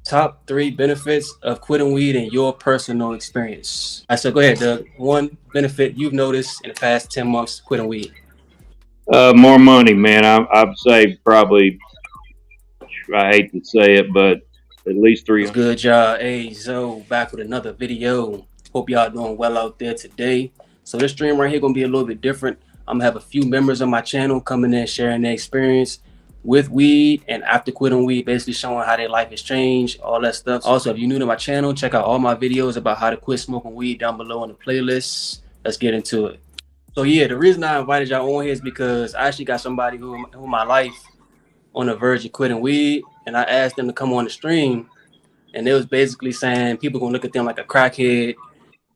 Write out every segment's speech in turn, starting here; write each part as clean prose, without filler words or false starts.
Top three benefits of quitting weed in your personal experience. I said, go ahead, Doug. One benefit you've noticed in the past 10 months quitting weed. More money, man. I've saved probably. I hate to say it, but at least What's 300. good, y'all? Hey, Zoe, back with another video. Hope y'all doing well out there today. So this stream right here gonna be a little bit different. I'm gonna have a few members on my channel coming in sharing their experience with weed and after quitting weed, basically showing how their life has changed, all that stuff. Also, if you're new to my channel, check out all my videos about how to quit smoking weed down below in the playlist. Let's get into it. So yeah, the reason I invited y'all on here is because I actually got somebody who my life on the verge of quitting weed, and I asked them to come on the stream, and they was basically saying people gonna look at them like a crackhead.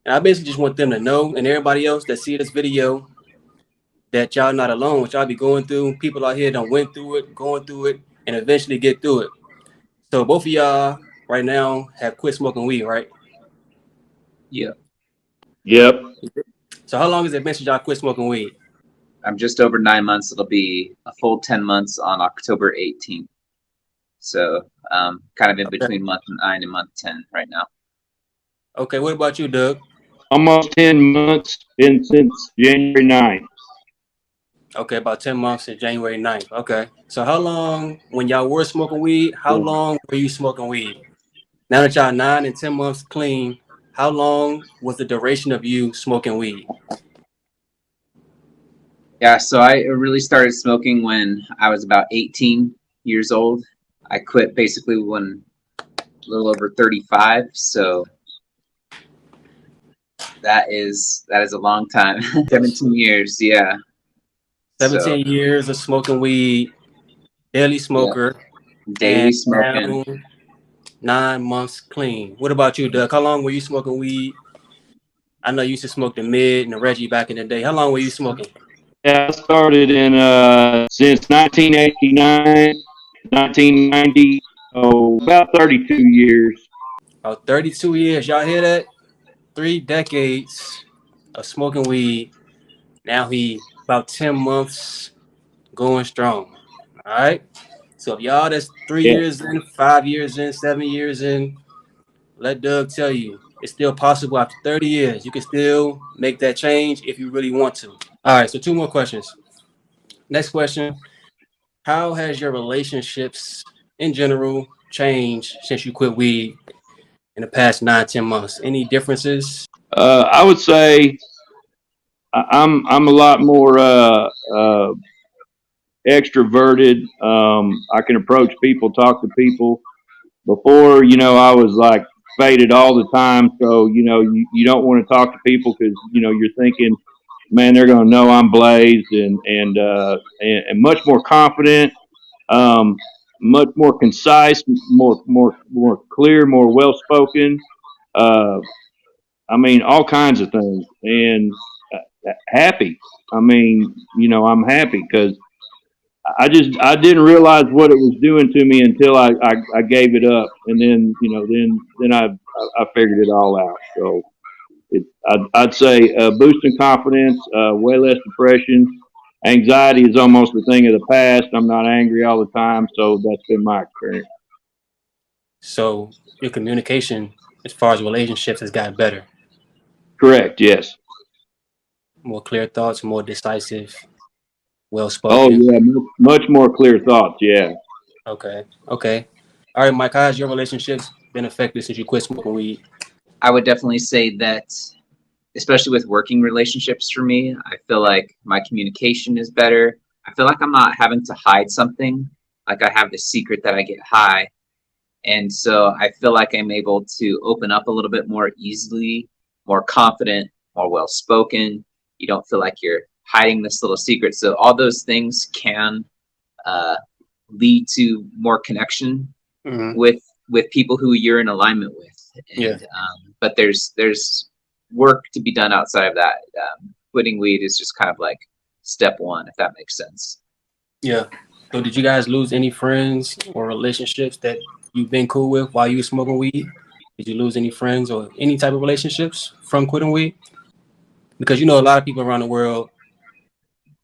And I basically just want them to know, and everybody else that see this video, that y'all not alone. What y'all be going through, people out here done went through it, going through it, and eventually get through it. So both of y'all right now have quit smoking weed, right? Yeah, Yep. So how long has it been since y'all quit smoking weed? I'm just over 9 months. It'll be a full 10 months on October 18th. So kind of in Okay. between month 9 and month 10 right now. Okay, what about you, Doug? Almost 10 months. Been since January 9th. Okay, about 10 months since January 9th. Okay. So how long, when y'all were smoking weed, how long were you smoking weed? Now that y'all 9 and 10 months clean, how long was the duration of you smoking weed? Yeah, so I really started smoking when I was about 18 years old. I quit basically when a little over 35. So that is a long time. 17 years, yeah. So 17 years of smoking weed, daily yeah, smoker, and daily smoking. now 9 months clean. What about you, Doug? How long were you smoking weed? I know you used to smoke the mid and the Reggie back in the day. How long were you smoking? Yeah, I started in since 1989, 1990. Oh, about 32 years. About 32 years. Y'all hear that? 3 decades of smoking weed. Now he about 10 months going strong. All right. So if y'all that's three Yeah. years in, 5 years in, 7 years in, let Doug tell you it's still possible after 30 years. You can still make that change if you really want to. All right. So two more questions. Next question. How has your relationships in general changed since you quit weed in the past 9, 10 months? Any differences? I would say I'm a lot more extroverted. I can approach people, talk to people. Before, I was like faded all the time. So, you don't want to talk to people because, you're thinking, man, they're going to know I'm blazed and much more confident, um, much more concise, more clear, more well spoken. Uh, I mean, all kinds of things and happy. I mean, I'm happy because I didn't realize what it was doing to me until I gave it up, and then I figured it all out. So I'd say boosting confidence, way less depression. Anxiety is almost a thing of the past. I'm not angry all the time, so that's been my experience. So your communication as far as relationships has gotten better, Correct. Yes. more clear thoughts, more decisive, well Oh spoken. yeah, much more clear thoughts. Yeah. Okay. Okay. All right, Mike, how has your relationships been affected since you quit smoking weed? I would definitely say that, especially with working relationships for me, I feel like my communication is better. I feel like I'm not having to hide something. Like I have the secret that I get high. And so I feel like I'm able to open up a little bit more easily, more confident, more well spoken. You don't feel like you're hiding this little secret. So all those things can uh, lead to more connection Mm-hmm. with people who you're in alignment with. Yeah. And but there's work to be done outside of that. Quitting weed is just kind of like step one, if that makes sense. Yeah. So did you guys lose any friends or relationships that you've been cool with while you were smoking weed? Did you lose any friends or any type of relationships from quitting weed? Because you know a lot of people around the world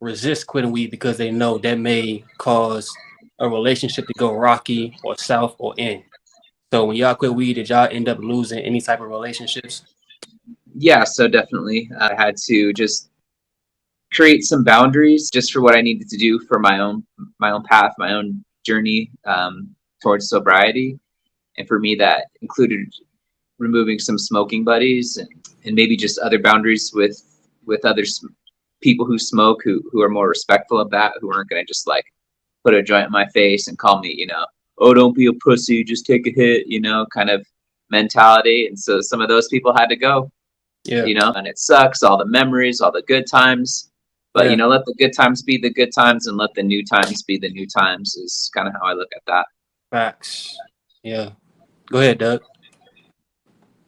resist quitting weed because they know that may cause a relationship to go rocky or south or in. So when y'all quit weed, did y'all end up losing any type of relationships? Yeah, so definitely I had to just create some boundaries just for what I needed to do for my own path, my own journey towards sobriety. And for me, that included removing some smoking buddies and maybe just other boundaries with other people who smoke who are more respectful of that, who aren't going to just like put a joint in my face and call me, oh, don't be a pussy, just take a hit, kind of mentality. And so some of those people had to go, Yeah, and it sucks, all the memories, all the good times. But, yeah, let the good times be the good times and let the new times be the new times is kind of how I look at that. facts. Yeah, go ahead, Doug.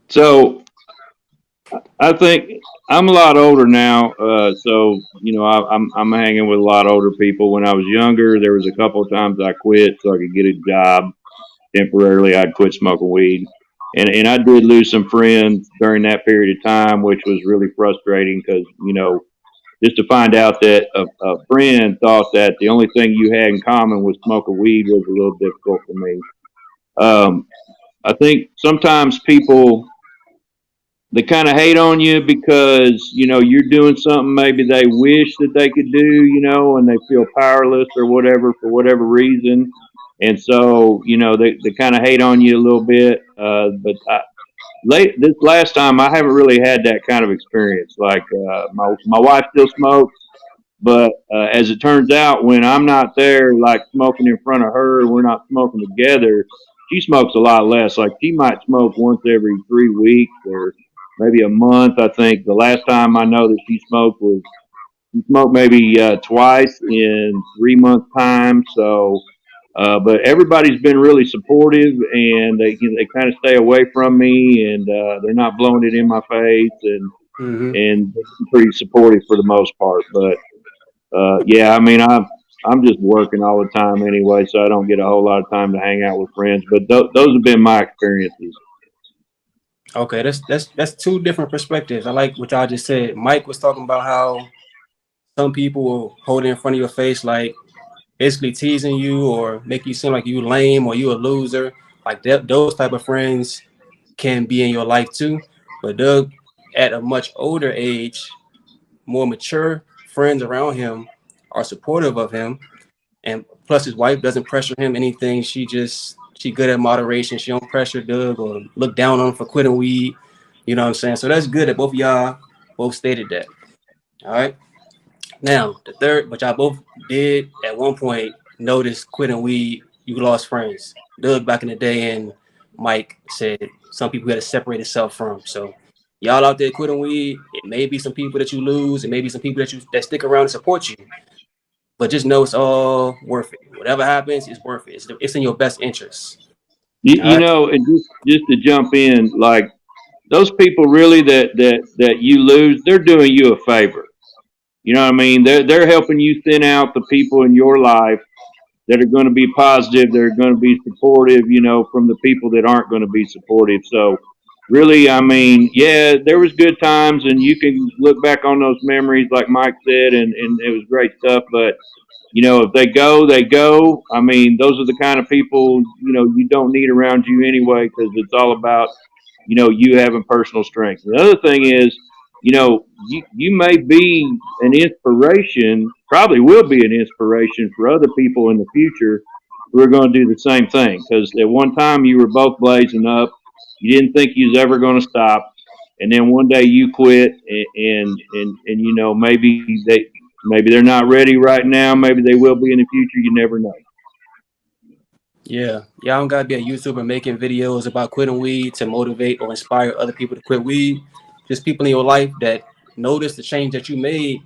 So I think I'm a lot older now, so I'm hanging with a lot older people. When I was younger, there was a couple of times I quit so I could get a job temporarily. I'd quit smoking weed, and I did lose some friends during that period of time, which was really frustrating because just to find out that a friend thought that the only thing you had in common was smoking weed was a little difficult for me. Um, I think sometimes people they kind of hate on you because you're doing something maybe they wish that they could do, and they feel powerless or whatever for whatever reason, and so they kind of hate on you a little bit. This last time I haven't really had that kind of experience. Like my wife still smokes, but as it turns out, when I'm not there, like smoking in front of her, we're not smoking together. She smokes a lot less. Like she might smoke once every 3 weeks or maybe a month. I think the last time I know that she smoked was she smoked maybe twice in 3 months time. So, but everybody's been really supportive, and they kind of stay away from me, and they're not blowing it in my face, Mm-hmm. and pretty supportive for the most part. But yeah, I mean, I'm just working all the time anyway, so I don't get a whole lot of time to hang out with friends. But those have been my experiences. Okay, that's two different perspectives. I like what y'all just said. Mike was talking about how some people will hold it in front of your face, like basically teasing you or make you seem like you lame or you a loser. Like that, those type of friends can be in your life too. But Doug, at a much older age, more mature friends around him are supportive of him, and plus his wife doesn't pressure him anything. She good at moderation. She don't pressure Doug or look down on him for quitting weed. You know what I'm saying? So that's good that both of y'all both stated that. All right. Now the third, but y'all both did at one point notice quitting weed. You lost friends. Doug back in the day, and Mike said some people had to separate itself from. So y'all out there quitting weed, it may be some people that you lose, it may be some people that stick around and support you. But just know it's all worth it. Whatever happens, it's worth it. It's in your best interest. All right. And just to jump in, like those people really that you lose, they're doing you a favor. You know what I mean? They're helping you thin out the people in your life that are going to be positive, that are going to be supportive, from the people that aren't going to be supportive. So, really, I mean, yeah, there was good times, and you can look back on those memories, like Mike said, and it was great stuff. But if they go, they go. I mean, those are the kind of people you don't need around you anyway, because it's all about you having personal strength. The other thing is, you may be an inspiration, probably will be an inspiration for other people in the future who are going to do the same thing. Because at one time you were both blazing up, you didn't think you was ever going to stop, and then one day you quit, and maybe they're not ready right now. Maybe they will be in the future. You never know. Yeah. Y'all don't gotta be a YouTuber making videos about quitting weed to motivate or inspire other people to quit weed. Just people in your life that notice the change that you made,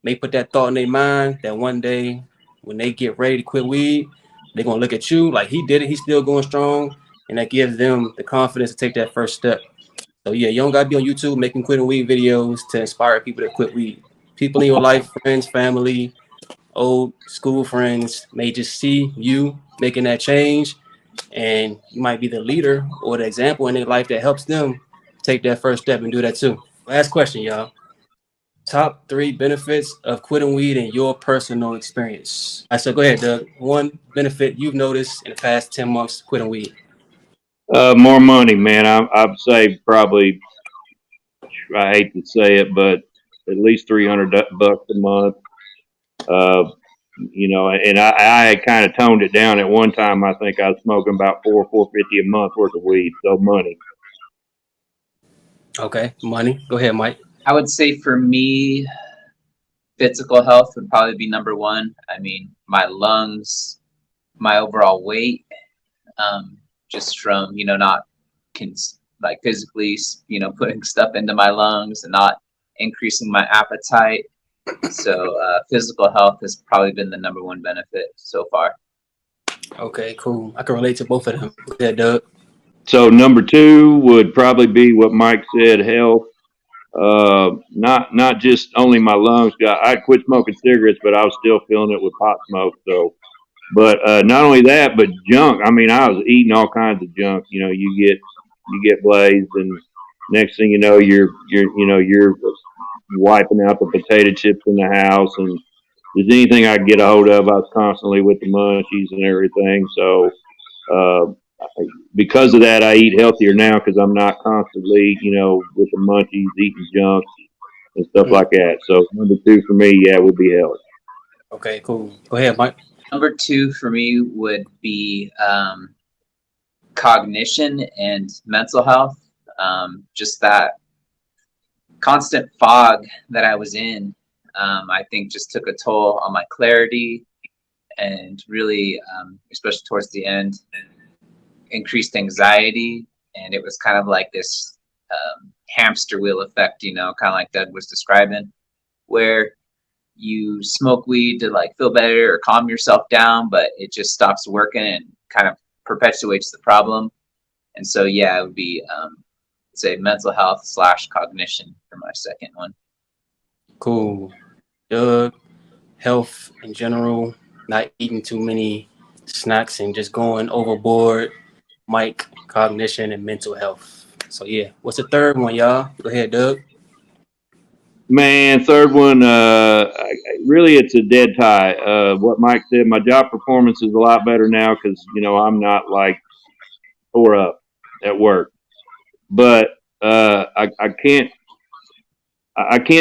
may put that thought in their mind that one day when they get ready to quit weed, they're gonna look at you like he did it, he's still going strong, and that gives them the confidence to take that first step. So yeah, you don't gotta be on YouTube making quitting weed videos to inspire people to quit weed. People in your life, friends, family, old school friends may just see you making that change, and you might be the leader or the example in their life that helps them take that first step and do that too. Last question, y'all. Top three benefits of quitting weed in your personal experience. I said, go ahead, Doug. One benefit you've noticed in the past 10 months quitting weed. More money, man. I've saved probably, I hate to say it, but at least 300 bucks a month. Uh, and I had kind of toned it down at one time. I think I was smoking about 450 a month worth of weed. So money. Okay, money. Go ahead, Mike. I would say for me, physical health would probably be number one. I mean, my lungs, my overall weight, just from not like physically putting stuff into my lungs and not increasing my appetite. So physical health has probably been the number one benefit so far. Okay, cool. I can relate to both of them. Go ahead, Doug. So number two would probably be what Mike said, health. Not just only my lungs. I quit smoking cigarettes, but I was still feeling it with pot smoke. So, but not only that, but junk. I mean, I was eating all kinds of junk. You get blazed, and next thing you know, you're wiping out the potato chips in the house, and there's anything I could get a hold of, I was constantly with the munchies and everything. So, uh, because of that, I eat healthier now because I'm not constantly, with the munchies, eating junk and stuff Mm, like that. So number two for me, yeah, would be health. okay, cool. Go ahead, Mike. Number two for me would be cognition and mental health. Just that constant fog that I was in, I think just took a toll on my clarity and really, especially towards the end, increased anxiety. And it was kind of like this hamster wheel effect, kind of like Doug was describing, where you smoke weed to like feel better or calm yourself down, but it just stops working and kind of perpetuates the problem. And so, yeah, it would be, say, mental health / cognition for my second one. Cool. Doug, health in general, not eating too many snacks and just going overboard. Mike, cognition and mental health. So yeah, what's the third one, y'all? Go ahead, Doug. Man, third one, really, it's a dead tie. What Mike said, my job performance is a lot better now because I'm not like tore up at work. But I can't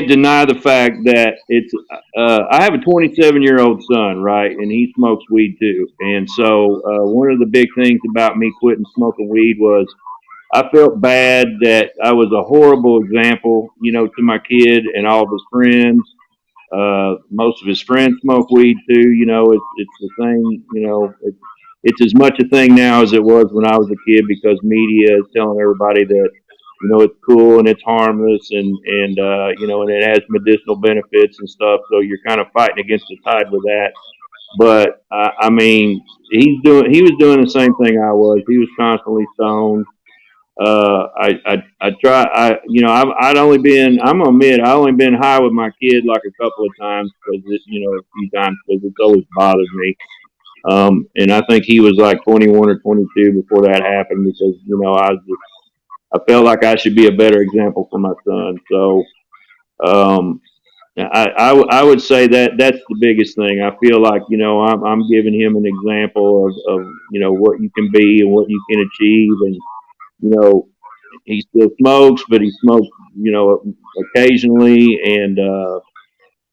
deny the fact that it's. I have a 27-year-old son, right, and he smokes weed too. And so one of the big things about me quitting smoking weed was I felt bad that I was a horrible example, to my kid and all of his friends. Most of his friends smoke weed too. It's the thing. It's as much a thing now as it was when I was a kid because media is telling everybody that it's cool and it's harmless and it has medicinal benefits and stuff. So you're kind of fighting against the tide with that. But I mean, he was doing the same thing I was. He was constantly stoned. I try. I'd only been. I'm gonna admit, I only been high with my kid like a couple of times because a few times because it's always bothered me. And I think he was like 21 or 22 before that happened because I felt like I should be a better example for my son. So um, I would say that that's the biggest thing. I feel like I'm giving him an example of what you can be and what you can achieve, and you know he still smokes, but he smokes occasionally, and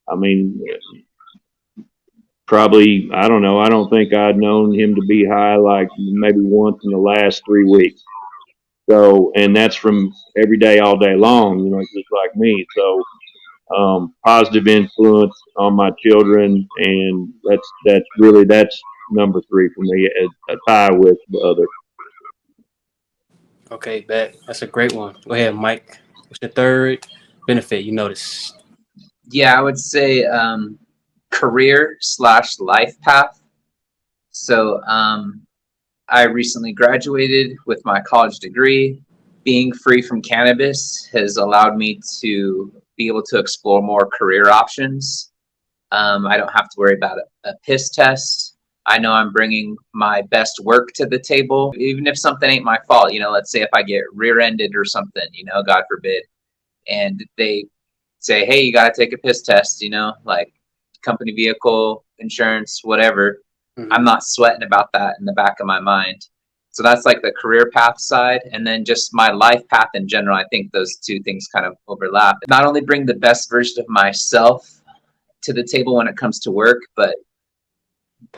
I mean probably I don't know. I don't think I'd known him to be high like maybe once in the last 3 weeks. So, and that's from every day, all day long, just like me. So, positive influence on my children, and that's number three for me, a tie with the other. Okay, bet. That's a great one. Go ahead, Mike. What's your third benefit you notice? Yeah, I would say career / life path. So I recently graduated with my college degree. Being free from cannabis has allowed me to be able to explore more career options. I don't have to worry about a piss test. I know I'm bringing my best work to the table, even if something ain't my fault. Let's say if I get rear-ended or something, God forbid, and they say, hey, you got to take a piss test, like company vehicle, insurance, whatever. I'm Hmm. not sweating about that in the back of my mind. So that's like the career path side. And then just my life path in general, I think those two things kind of overlap. Not only bring the best version of myself to the table when it comes to work, but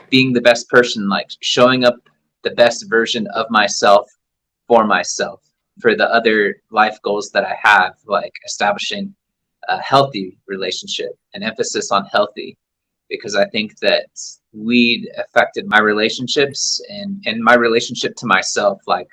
being the best person, like showing up the best version of myself for the other life goals that I have, like establishing a healthy relationship, an emphasis on healthy, because I think that weed affected my relationships and my relationship to myself, like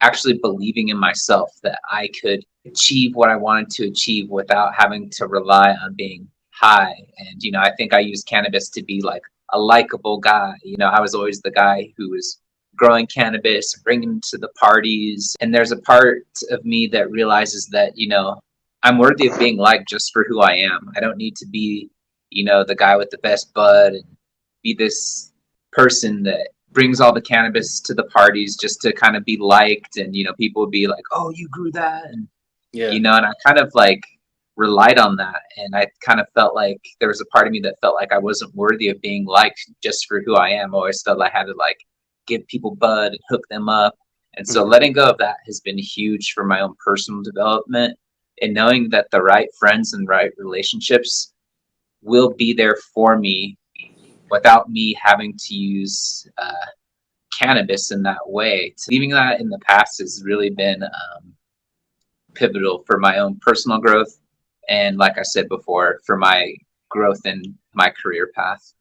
actually believing in myself that I could achieve what I wanted to achieve without having to rely on being high. And, you know, I think I used cannabis to be like a likable guy. You know, I was always the guy who was growing cannabis, bringing it to the parties. And there's a part of me that realizes that, you know, I'm worthy of being liked just for who I am. I don't need to be, you know, the guy with the best bud and be this person that brings all the cannabis to the parties just to kind of be liked, and you know people would be like, oh, you grew that, and Yeah. you know, and I kind of like relied on that, and I kind of felt like there was a part of me that felt like I wasn't worthy of being liked just for who I am. I always felt I had to like give people bud and hook them up, and so Mhm. letting go of that has been huge for my own personal development, and knowing that the right friends and right relationships will be there for me without me having to use cannabis in that way. Leaving that in the past has really been pivotal for my own personal growth, and like I said before, for my growth in my career path.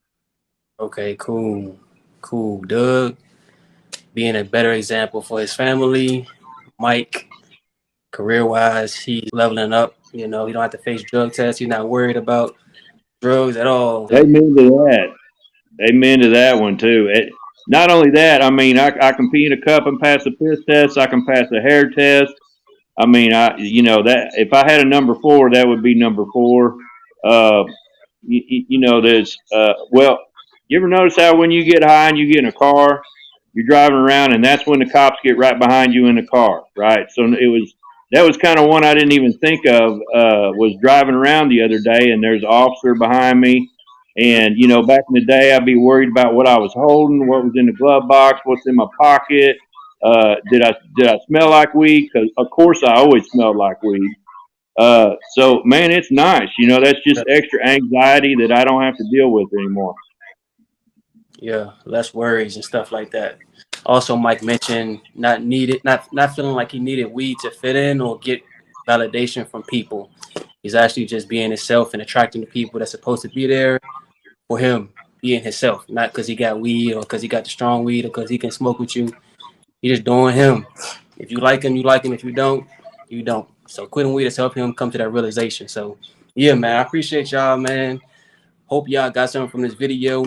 Okay, cool. Cool. Doug being a better example for his family. Mike, career wise, he's leveling up. You know, he don't have to face drug tests. He's not worried about drugs at all. Amen to that. Amen to that one too. Not only that, I mean, I can pee in a cup and pass a piss test. I can pass a hair test. I mean, you know that if I had a number four, that would be number four. Uh, you know, there's well, you ever notice how when you get high and you get in a car, you're driving around, and that's when the cops get right behind you in the car, right? So that was kind of one I didn't even think of. Was driving around the other day, and there's an officer behind me. Mhm. And you know, back in the day, I'd be worried about what I was holding, what was in the glove box, what's in my pocket. Did I smell like weed? Because of course I always smelled like weed. So man, it's nice. You know, that's just extra anxiety that I don't have to deal with anymore. Yeah, less worries and stuff like that. Also, Mike mentioned not feeling like he needed weed to fit in or get validation from people. He's actually just being himself and attracting the people that's supposed to be there for him being himself, not because he got weed or because he got the strong weed or because he can smoke with you. He just doing him. If you like him, you like him. If you don't, you don't. So quitting weed has helped him come to that realization. So yeah, man, I appreciate y'all, man. Hope y'all got something from this video.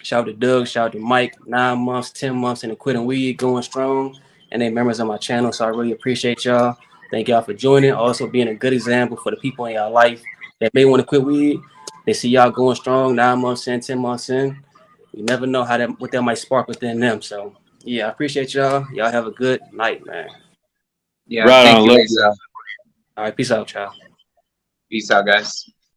Shout out to Doug, shout out to Mike. 9 months, 10 months into quitting weed, going strong. And they members of my channel. So I really appreciate y'all. Thank y'all for joining. Also being a good example for the people in y'all life that may want to quit weed. They see y'all going strong 9 months in, 10 months in. You never know how that what that might spark within them. So yeah, I appreciate y'all. Y'all have a good night, man. Yeah, Right thank on. you, Love Ayezo. you. All right, peace out, y'all. Peace out, guys.